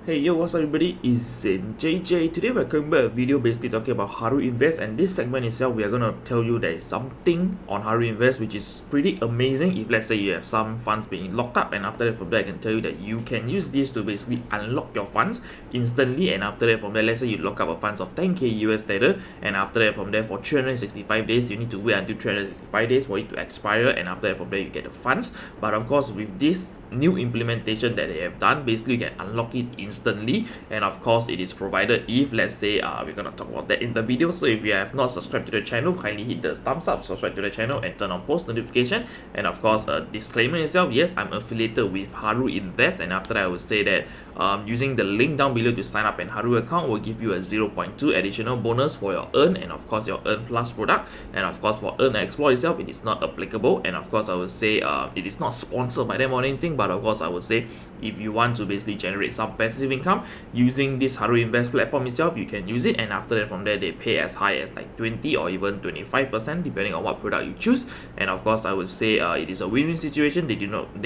Hey yo, what's up everybody, it's JJ. Today we're coming back a video basically talking about Haru Invest, and this segment itself we are going to tell you there is something on Haru Invest which is pretty amazing. If let's say you have some funds being locked up, and after that from there I can tell you that you can use this to basically unlock your funds instantly, and after that from there let's say you lock up a funds of 10k US later, and after that from there for 365 days you need to wait until 365 days for it to expire, and after that from there you get the funds. But of course with this new implementation that they have done, basically you can unlock it instantly, and of course it is provided if let's say we're gonna talk about that in the video. So if you have not subscribed to the channel, kindly hit the thumbs up, subscribe to the channel and turn on post notification. And of course a disclaimer itself, yes, I'm affiliated with Haru Invest, and after that I would say that using the link down below to sign up an Haru account will give you a 0.2 additional bonus for your earn, and of course your earn plus product. And of course for earn and explore itself, it is not applicable, and of course I would say it is not sponsored by them or anything. But of course I would say if you want to basically generate some passive income using this Haru Invest platform itself, you can use it, and after that from there they pay as high as like 20 or even 25% depending on what product you choose. And of course I would say it is a win-win situation. They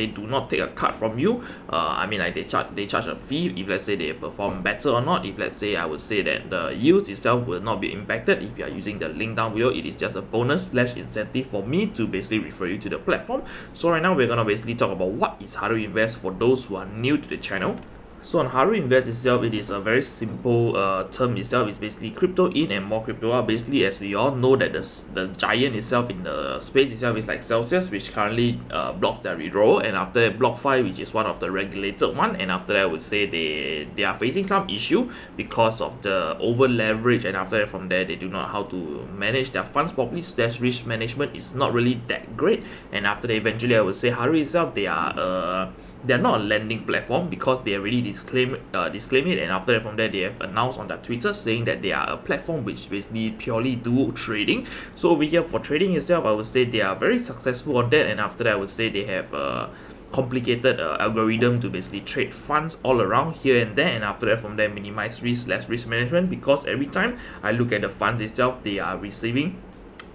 do not take a cut from you. I mean, like they charge a fee if let's say they perform better or not. If let's say I would say that the yields itself will not be impacted if you are using the link down below. It is just a bonus / incentive for me to basically refer you to the platform. So right now we're gonna basically talk about what is Haru Invest for those who are new to the channel. So on Haru Invest itself, it is a very simple term itself. It's basically crypto in and more crypto out. Basically, as we all know that the giant itself in the space itself is like Celsius, which currently blocks their withdrawal, and after that BlockFi, which is one of the regulated one, and after that I would say they are facing some issue because of the over leverage, and after that from there they do not know how to manage their funds properly. Risk management is not really that great, and after that eventually I would say Haru itself, they are not a lending platform because they already disclaim it, and after that from there they have announced on their Twitter saying that they are a platform which basically purely do trading. So over here for trading itself, I would say they are very successful on that, and after that I would say they have a complicated algorithm to basically trade funds all around here and there, and after that from there minimize risk / risk management, because every time I look at the funds itself they are receiving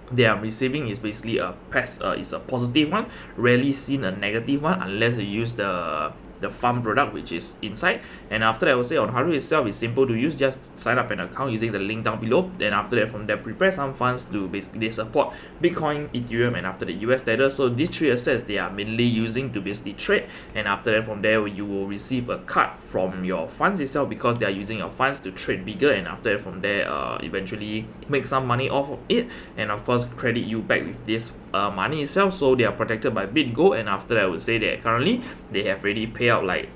is basically is a positive one, rarely seen a negative one unless you use the farm product which is inside. And after that I would say on Haru itself, it's simple to use. Just sign up an account using the link down below, then after that from there prepare some funds to basically support Bitcoin, Ethereum, and after the US dollar. So these three assets they are mainly using to basically trade, and after that from there you will receive a cut from your funds itself because they are using your funds to trade bigger, and after that from there eventually make some money off of it, and of course credit you back with this money itself. So they are protected by BitGo, and after that I would say that currently they have already paid out like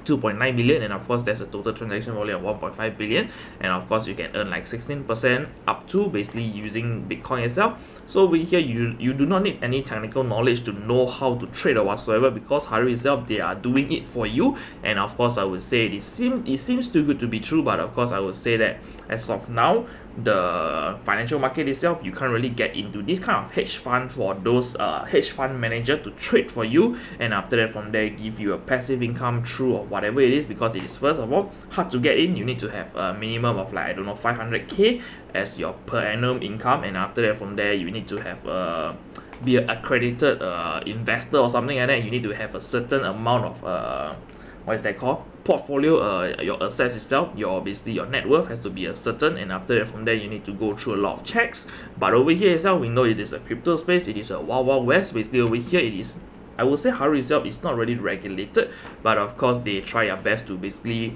2.9 billion, and of course there's a total transaction volume of 1.5 billion, and of course you can earn like 16% up to basically using Bitcoin itself. So over here you do not need any technical knowledge to know how to trade or whatsoever, because Haru itself they are doing it for you. And of course I would say it seems too good to be true, but of course I would say that as of now the financial market itself, you can't really get into this kind of hedge fund for those hedge fund manager to trade for you, and after that from there give you a passive income through or whatever it is, because it is first of all hard to get in. You need to have a minimum of like 500k as your per annum income, and after that from there you need to have be an accredited investor or something like that. You need to have a certain amount of what is that called, portfolio, your assets itself, basically your net worth has to be a certain, and after that from there you need to go through a lot of checks. But over here itself, we know it is a crypto space, it is a wild west. Basically over here it is, I would say Haru itself is not really regulated, but of course they try their best to basically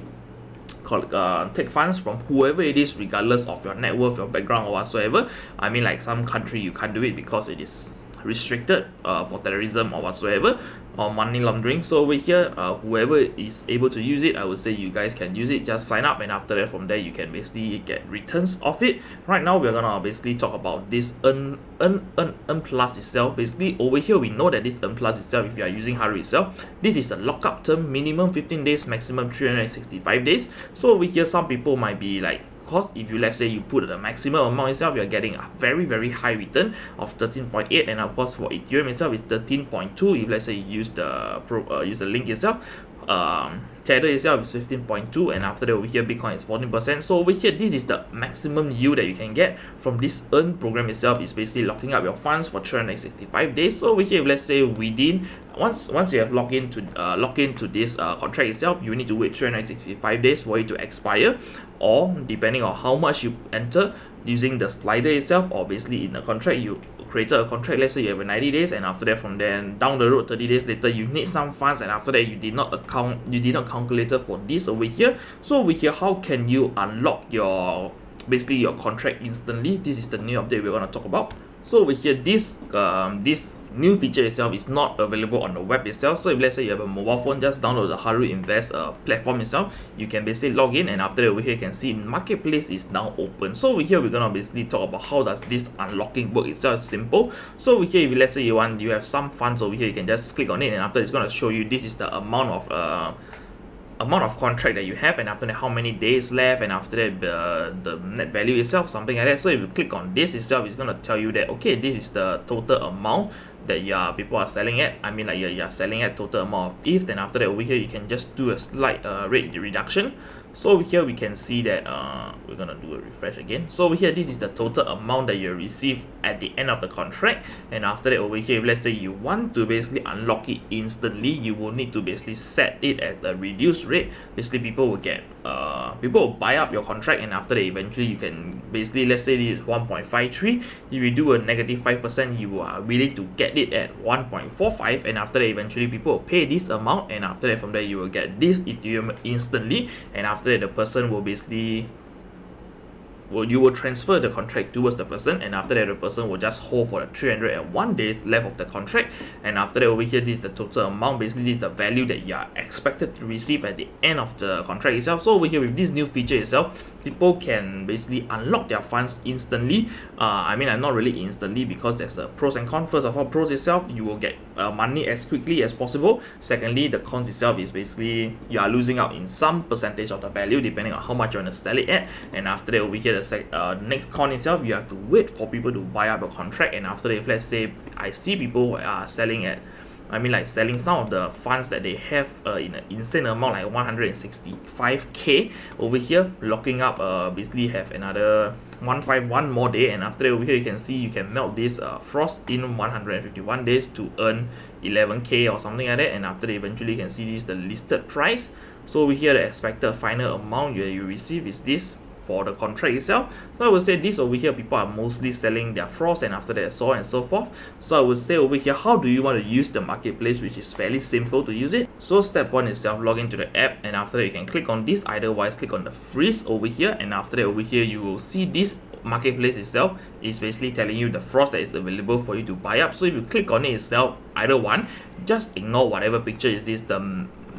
take funds from whoever it is, regardless of your net worth, your background, or whatsoever. I mean, like some country you can't do it because it is restricted for terrorism or whatsoever, or money laundering. So over here whoever is able to use it, I would say you guys can use it. Just sign up, and after that from there you can basically get returns of it. Right now we're gonna basically talk about this earn plus itself. Basically over here we know that this earn plus itself, if you are using Haru itself, this is a lockup term, minimum 15 days, maximum 365 days. So over here some people might be like, because if you let's say you put the maximum amount itself, you're getting a very high return of 13.8, and of course for Ethereum itself is 13.2 if let's say you use the link itself. Tether itself is 15.2, and after that over here Bitcoin is 14%. So over here, this is the maximum yield that you can get from this earn program itself. Is basically locking up your funds for 365 days. So over here, if let's say within once you have logged into this contract itself, you need to wait 365 days for it to expire, or depending on how much you enter using the slider itself, or basically in the contract you created a contract, let's say you have a 90 days, and after that from then down the road 30 days later you need some funds, and after that you did not calculate for this over here. So over here, how can you unlock your basically your contract instantly? This is the new update we're going to talk about. So over here, this new feature itself is not available on the web itself. So if let's say you have a mobile phone, just download the Haru Invest platform itself. You can basically log in, and after that over here you can see marketplace is now open. So over here we're gonna basically talk about how does this unlocking work itself. It's simple. So over here, if let's say you have some funds over here, you can just click on it, and after it's gonna show you this is the amount of contract that you have, and after that how many days left, and after that the net value itself, something like that. So if you click on this itself, it's gonna tell you that okay, this is the total amount that people are selling at. I mean, like you're selling at total amount of ETH. Then after that over here you can just do a slight rate reduction. So over here we can see that we're gonna do a refresh again. So over here, this is the total amount that you receive at the end of the contract. And after that over here, if let's say you want to basically unlock it instantly, you will need to basically set it at a reduced rate. Basically people will buy up your contract, and after that eventually you can basically, let's say this is 1.53, if you do a negative 5%, you are willing to get it at 1.45, and after that eventually people will pay this amount, and after that from there you will get this Ethereum instantly, and after that the person will basically you will transfer the contract towards the person, and after that the person will just hold for the 301 days left of the contract. And after that over here, this is the total amount. Basically this is the value that you are expected to receive at the end of the contract itself. So over here with this new feature itself, people can basically unlock their funds instantly. I mean, not really instantly, because there's a pros and cons. First of all, pros itself, you will get money as quickly as possible. Secondly, the cons itself is basically you are losing out in some percentage of the value depending on how much you want to sell it at. And after that over here, the next con itself, you have to wait for people to buy up a contract. And after that, if let's say I see people who are selling at, I mean, like selling some of the funds that they have in an insane amount, like 165k over here, locking up basically have another 151 more day. And after that over here you can see you can melt this frost in 151 days to earn 11k or something like that. And after that eventually you can see this is the listed price. So over here the expected final amount you receive is this for the contract itself. So I would say this over here, people are mostly selling their frost, and after that so on and so forth. So I would say over here, how do you want to use the marketplace, which is fairly simple to use it. So step one itself, log into the app, and after that you can click on this, otherwise click on the freeze over here, and after that over here you will see this marketplace itself is basically telling you the frost that is available for you to buy up. So if you click on it itself, either one, just ignore whatever picture is this.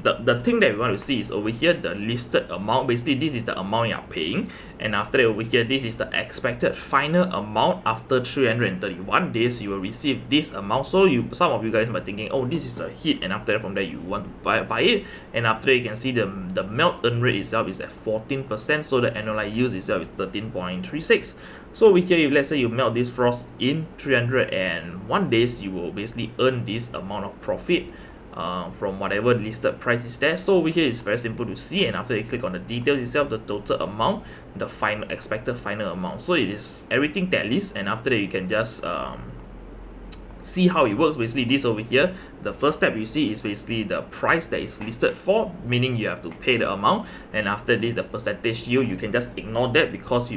The thing that we want to see is over here the listed amount. Basically this is the amount you are paying, and after that over here this is the expected final amount. After 331 days you will receive this amount. So some of you guys might thinking, oh, this is a hit, and after that from there you want to buy it, and after that you can see the melt earn rate itself is at 14%, so the annualized yield itself is 13.36. So over here, if let's say you melt this frost in 301 days, you will basically earn this amount of profit from whatever listed price is there. So over here it's very simple to see, and after you click on the details itself, the total amount, the final expected final amount. So it is everything tallies, and after that you can just see how it works. Basically this over here, the first step you see is basically the price that is listed for, meaning you have to pay the amount, and after this the percentage yield, you can just ignore that, because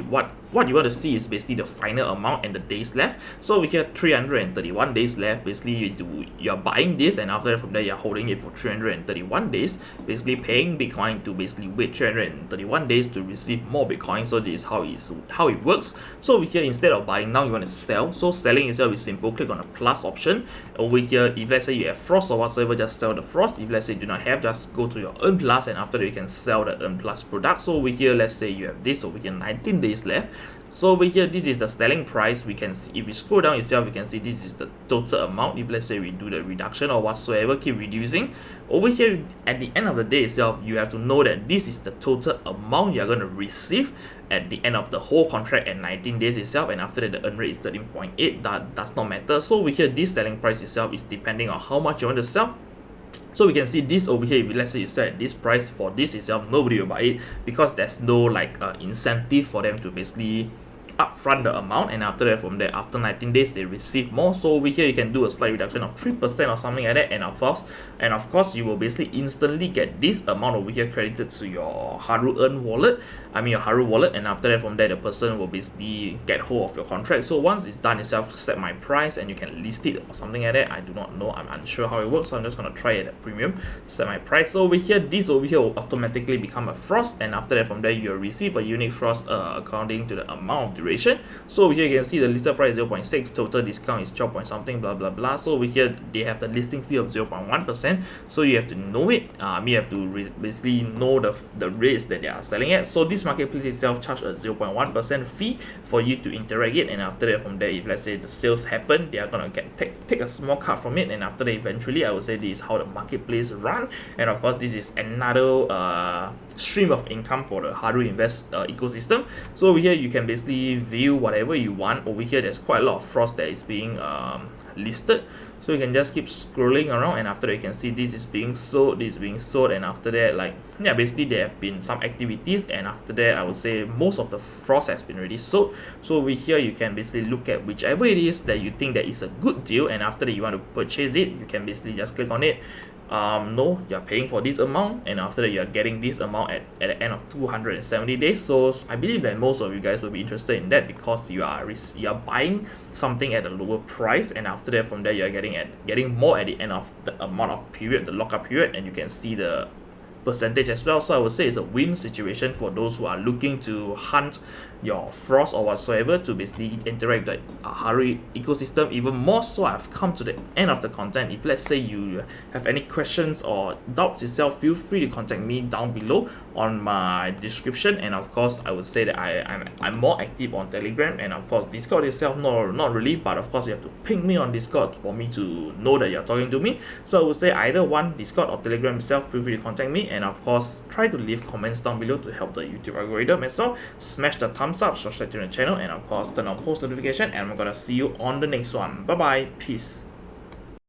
what you want to see is basically the final amount and the days left. So over here 331 days left. Basically you're buying this, and after that from there you're holding it for 331 days, basically paying Bitcoin to basically wait 331 days to receive more Bitcoin. So this is how it works. So over here, instead of buying now, you want to sell. So selling itself is simple. Click on the plus option over here. If let's say you have frost or whatsoever, just sell the frost. If let's say you do not have, just go to your earn plus, and after that you can sell the earn plus product. So over here, let's say you have this over here, 19 days left. So over here, this is the selling price. We can see, if we scroll down itself, we can see this is the total amount. If let's say we do the reduction or whatsoever, keep reducing, over here at the end of the day itself, you have to know that this is the total amount you're going to receive at the end of the whole contract at 19 days itself. And after that the earn rate is 13.8. that does not matter. So over here, this selling price itself is depending on how much you want to sell. So we can see this over here, if let's say you set this price for this itself, nobody will buy it because there's no like incentive for them to basically upfront the amount, and after that from there after 19 days they receive more. So over here you can do a slight reduction of 3% or something like that, and of course you will basically instantly get this amount over here credited to your Haru wallet, your Haru wallet, and after that from there the person will basically get hold of your contract. So once it's done itself, set my price and you can list it or something like that. I do not know, I'm unsure how it works, so I'm just gonna try it at premium, set my price. So over here, this over here will automatically become a frost, and after that from there you'll receive a unique frost according to the amount of duration. So over here you can see the listed price is 0.6, total discount is 12 point something, blah blah blah. So over here they have the listing fee of 0.1%, so you have to know it. You have to basically know the rates that they are selling at. So this marketplace itself charge a 0.1% fee for you to interact it, and after that from there, if let's say the sales happen, they are gonna take a small cut from it, and after that eventually I would say this is how the marketplace run. And of course this is another stream of income for the Haru Invest ecosystem. So over here you can basically view whatever you want. Over here there's quite a lot of frost that is being listed, so you can just keep scrolling around, and after that you can see this is being sold, this is being sold, and after that, like, yeah, basically there have been some activities, and after that I would say most of the frost has been already sold. So over here you can basically look at whichever it is that you think that is a good deal, and after that you want to purchase it, you can basically just click on it. No, you're paying for this amount, and after that you're getting this amount at the end of 270 days. So I believe that most of you guys will be interested in that because you are buying something at a lower price, and after that from there you're getting more at the end of the amount of period, the lockup period, and you can see the percentage as well. So I would say it's a win situation for those who are looking to hunt your frost or whatsoever to basically interact the Haru ecosystem even more. So I've come to the end of the content. If let's say you have any questions or doubts itself, feel free to contact me down below on my description, and of course I would say that I'm more active on Telegram, and of course Discord itself not really, but of course you have to ping me on Discord for me to know that you're talking to me. So I would say either one, Discord or Telegram itself, feel free to contact me, and of course try to leave comments down below to help the YouTube algorithm as well. Smash the thumbs up, subscribe to the channel, and of course turn on post notification, and I'm gonna see you on the next one. Bye bye, peace.